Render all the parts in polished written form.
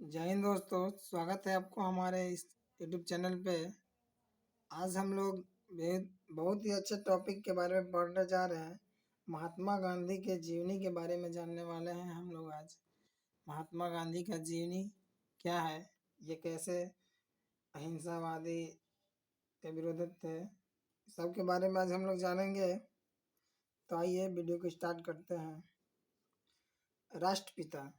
जय हिंद दोस्तों, स्वागत है आपको हमारे इस यूट्यूब चैनल पे। आज हम लोग बहुत ही अच्छे टॉपिक के बारे में पढ़ने जा रहे हैं। महात्मा गांधी के जीवनी के बारे में जानने वाले हैं हम लोग आज। महात्मा गांधी का जीवनी क्या है, ये कैसे अहिंसावादी के विरोध थे, सबके बारे में आज हम लोग जानेंगे। तो आइए वीडियो को स्टार्ट करते हैं। राष्ट्रपिता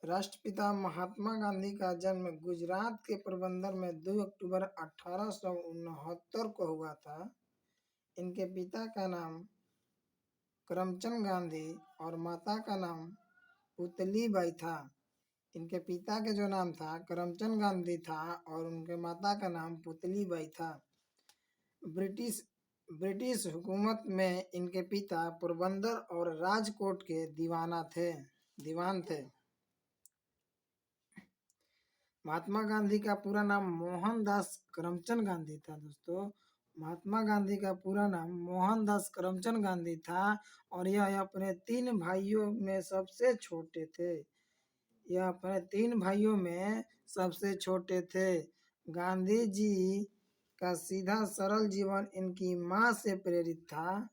राष्ट्रपिता महात्मा गांधी का जन्म गुजरात के पोरबंदर में 2 अक्टूबर 1869 को हुआ था। इनके पिता का नाम करमचंद गांधी और माता का नाम पुतलीबाई था। इनके पिता के जो नाम था करमचंद गांधी था और उनके माता का नाम पुतलीबाई था। ब्रिटिश हुकूमत में इनके पिता पोरबंदर और राजकोट के दीवान थे। महात्मा गांधी का पूरा नाम मोहनदास करमचंद गांधी था। दोस्तों, महात्मा गांधी का पूरा नाम मोहनदास करमचंद गांधी था और यह अपने 3 भाइयों में सबसे छोटे थे। गांधी जी का सीधा सरल जीवन इनकी माँ से प्रेरित था।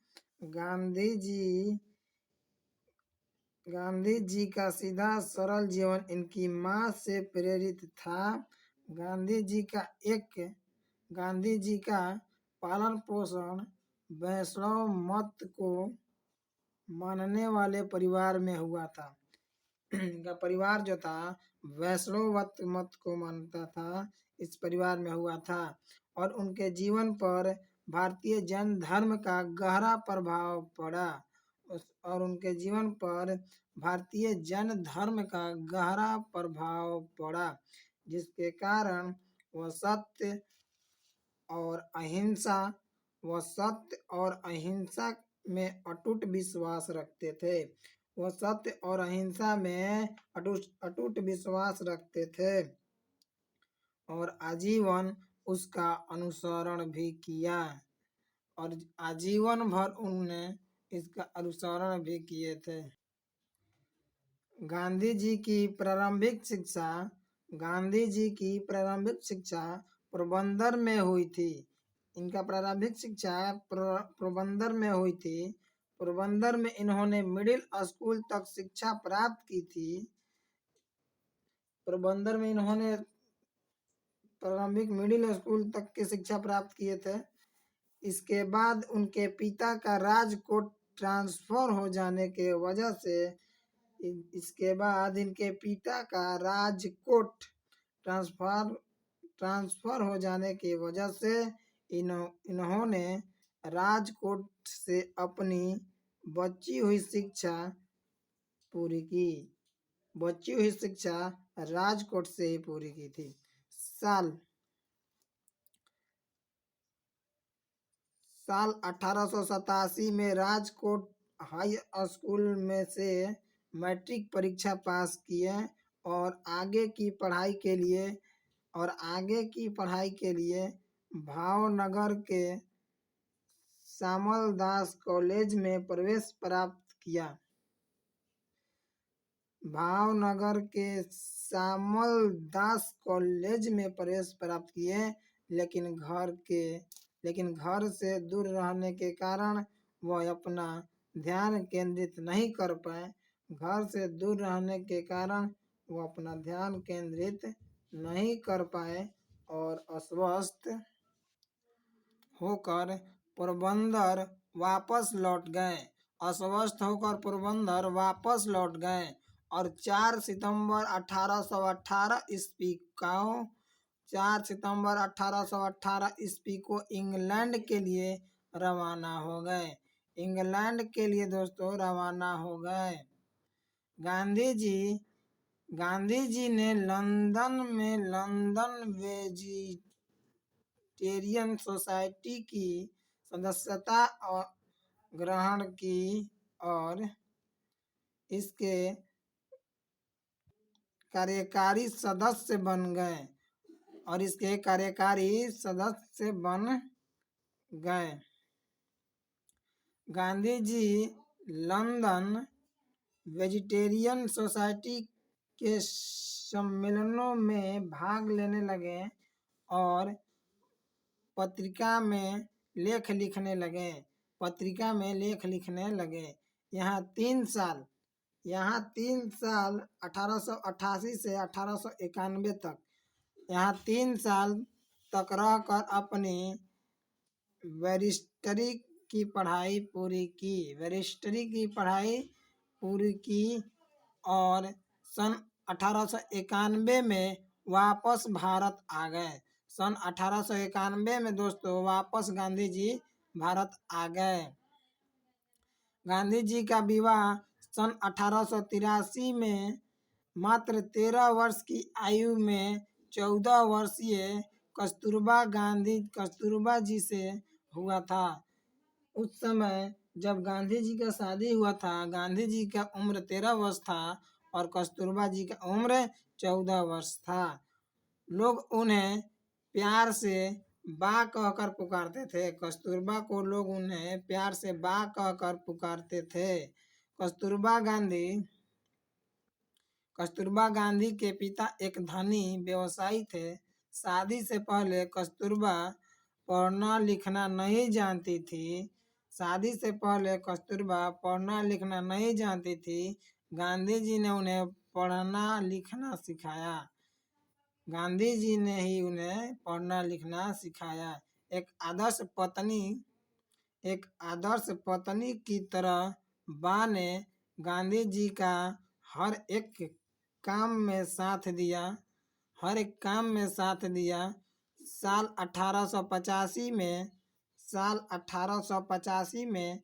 गांधी जी का सीधा सरल जीवन इनकी माँ से प्रेरित था। गांधी जी का पालन पोषण वैष्णव मत को मानने वाले परिवार में हुआ था। इनका परिवार जो था वैष्णव मत को मानता था, इस परिवार में हुआ था और उनके जीवन पर भारतीय जैन धर्म का गहरा प्रभाव पड़ा। जिसके कारण वह सत्य और अहिंसा में अटूट विश्वास रखते थे और आजीवन उसका अनुसरण भी किया और आजीवन भर उन्होंने इसका अनुसरण भी किए थे। गांधी जी की प्रारंभिक शिक्षा पोरबंदर में हुई थी। इनका प्रारंभिक शिक्षा पोरबंदर में हुई थी। पोरबंदर में इन्होंने मिडिल स्कूल तक शिक्षा प्राप्त की थी। पोरबंदर में इन्होंने प्रारंभिक मिडिल स्कूल तक की शिक्षा प्राप्त किए थे। इसके बाद उनके पिता का राजकोट ट्रांसफर हो जाने के वजह से इन्होंने राजकोट से अपनी बची हुई शिक्षा राजकोट से ही पूरी की थी। साल 1887 में राजकोट हाई स्कूल में से मैट्रिक परीक्षा पास किए और आगे की पढ़ाई के लिए भावनगर के श्यामल दास कॉलेज में प्रवेश प्राप्त किया। लेकिन घर से दूर रहने के कारण वह अपना ध्यान केंद्रित नहीं कर पाए और अस्वस्थ होकर पोरबंदर वापस लौट गए और 4 सितंबर 1818 ईस्वी को इंग्लैंड के लिए रवाना हो गए। गांधी जी ने लंदन में लंदन वेजिटेरियन सोसाइटी की सदस्यता ग्रहण की और इसके कार्यकारी सदस्य बन गए। Gandhi ji London vegetarian society के सम्मेलनों में भाग लेने लगे और पत्रिका में लेख लिखने लगे। यहाँ 3 साल 1888 से 1891 तक, यहाँ 3 साल तक रहकर अपनी बैरिस्टरी की पढ़ाई पूरी की और सन 1891 में वापस भारत आ गए। सन 1891 में दोस्तों वापस गांधी जी भारत आ गए। गांधी जी का विवाह सन 1883 में मात्र 13 वर्ष की आयु में 14 वर्षीय कस्तूरबा जी से हुआ था। उस समय जब गांधी जी का शादी हुआ था, गांधी जी का उम्र 13 वर्ष था और कस्तूरबा जी का उम्र 14 वर्ष था। लोग उन्हें प्यार से बा कहकर पुकारते थे। कस्तूरबा को लोग उन्हें प्यार से बा कहकर पुकारते थे। कस्तूरबा गांधी के पिता एक धनी व्यवसायी थे। शादी से पहले कस्तूरबा पढ़ना लिखना नहीं जानती थी। गांधी जी ने उन्हें पढ़ना लिखना सिखाया। एक आदर्श पत्नी की तरह बा ने गांधी जी का हर एक काम में साथ दिया। साल 1885 में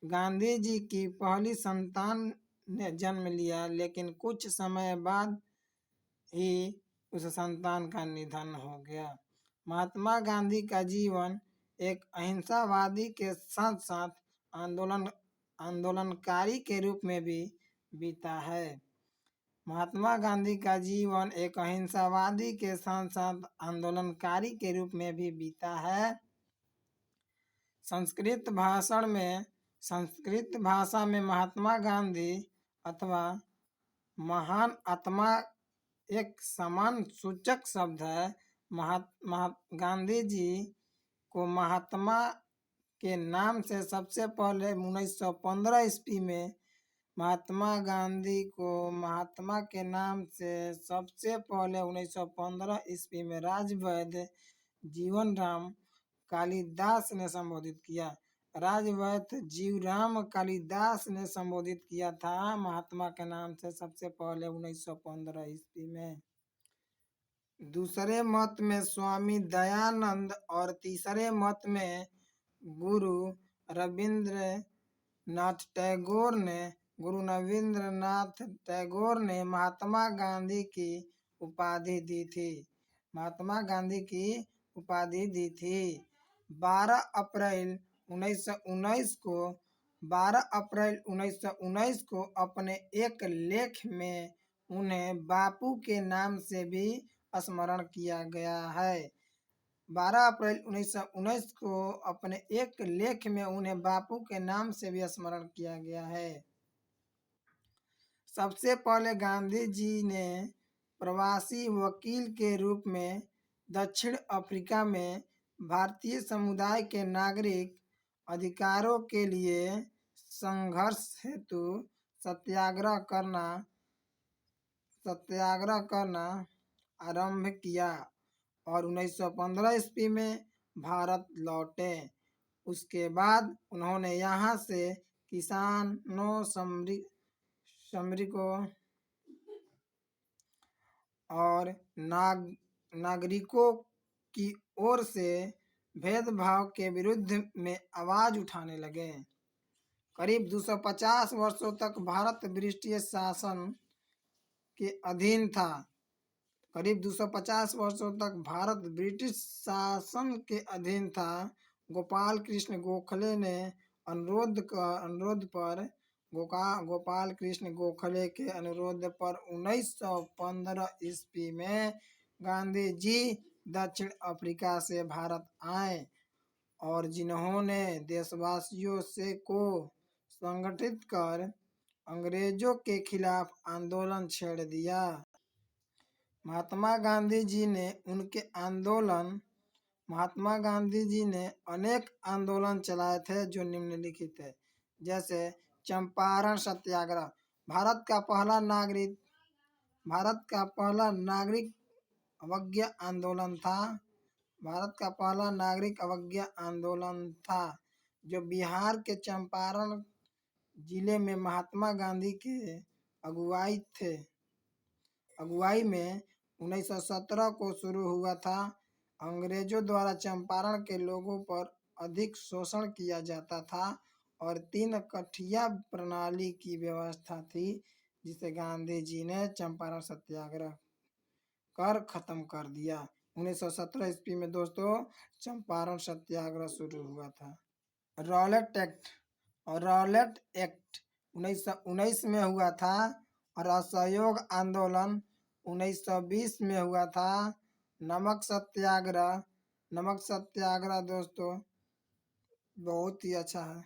गांधी जी की पहली संतान ने जन्म लिया, लेकिन कुछ समय बाद ही उस संतान का निधन हो गया। महात्मा गांधी का जीवन एक अहिंसावादी के साथ साथ आंदोलनकारी के रूप में भी बीता है। महात्मा गांधी का जीवन एक अहिंसावादी के साथ साथ आंदोलनकारी के रूप में भी बीता है। संस्कृत भाषा में महात्मा गांधी अथवा महान आत्मा एक समान सूचक शब्द है। गांधी जी को महात्मा के नाम से सबसे पहले 1915 ईस्वी में महात्मा गांधी को महात्मा के नाम से सबसे पहले 1915 ईस्वी में राजवैद्य जीवनराम कालिदास ने संबोधित किया। राजवैद्य जीवराम कालिदास ने संबोधित किया था महात्मा के नाम से सबसे पहले 1915 ईस्वी में। दूसरे मत में स्वामी दयानंद और तीसरे मत में गुरु रविंद्रनाथ टैगोर ने महात्मा गांधी की उपाधि दी थी। 12 अप्रैल 1919 को अपने एक लेख में उन्हें बापू के नाम से भी स्मरण किया गया है। 12 अप्रैल 1919 को अपने एक लेख में उन्हें बापू के नाम से भी स्मरण किया गया है। सबसे पहले गांधी जी ने प्रवासी वकील के रूप में दक्षिण अफ्रीका में भारतीय समुदाय के नागरिक अधिकारों के लिए संघर्ष हेतु सत्याग्रह करना आरंभ किया और 1915 ईस्वी में भारत लौटे। उसके बाद उन्होंने यहाँ से किसानों, श्रमिकों और नागरिकों की ओर से भेदभाव के विरुद्ध में आवाज उठाने लगे। करीब 250 वर्षों तक भारत ब्रिटिश शासन के अधीन था। गोपाल कृष्ण गोखले के अनुरोध पर 1915 ईस्वी में गांधी जी दक्षिण अफ्रीका से भारत आए और जिन्होंने देशवासियों को संगठित कर अंग्रेजों के खिलाफ आंदोलन छेड़ दिया। महात्मा गांधी जी ने उनके आंदोलन महात्मा गांधी जी ने अनेक आंदोलन चलाए थे जो निम्नलिखित है, जैसे चंपारण सत्याग्रह भारत का पहला नागरिक अवज्ञा आंदोलन था। भारत का पहला नागरिक अवज्ञा आंदोलन था जो बिहार के चंपारण जिले में महात्मा गांधी के अगुवाई में 1917 को शुरू हुआ था। अंग्रेजों द्वारा चंपारण के लोगों पर अधिक शोषण किया जाता था और 3 कठिया प्रणाली की व्यवस्था थी, जिसे गांधी जी ने चंपारण सत्याग्रह कर खत्म कर दिया। 1917 ईस्वी में दोस्तों चंपारण सत्याग्रह शुरू हुआ था। रॉलेट एक्ट 1919 में हुआ था और असहयोग आंदोलन 1920 में हुआ था। नमक सत्याग्रह दोस्तों बहुत ही अच्छा है।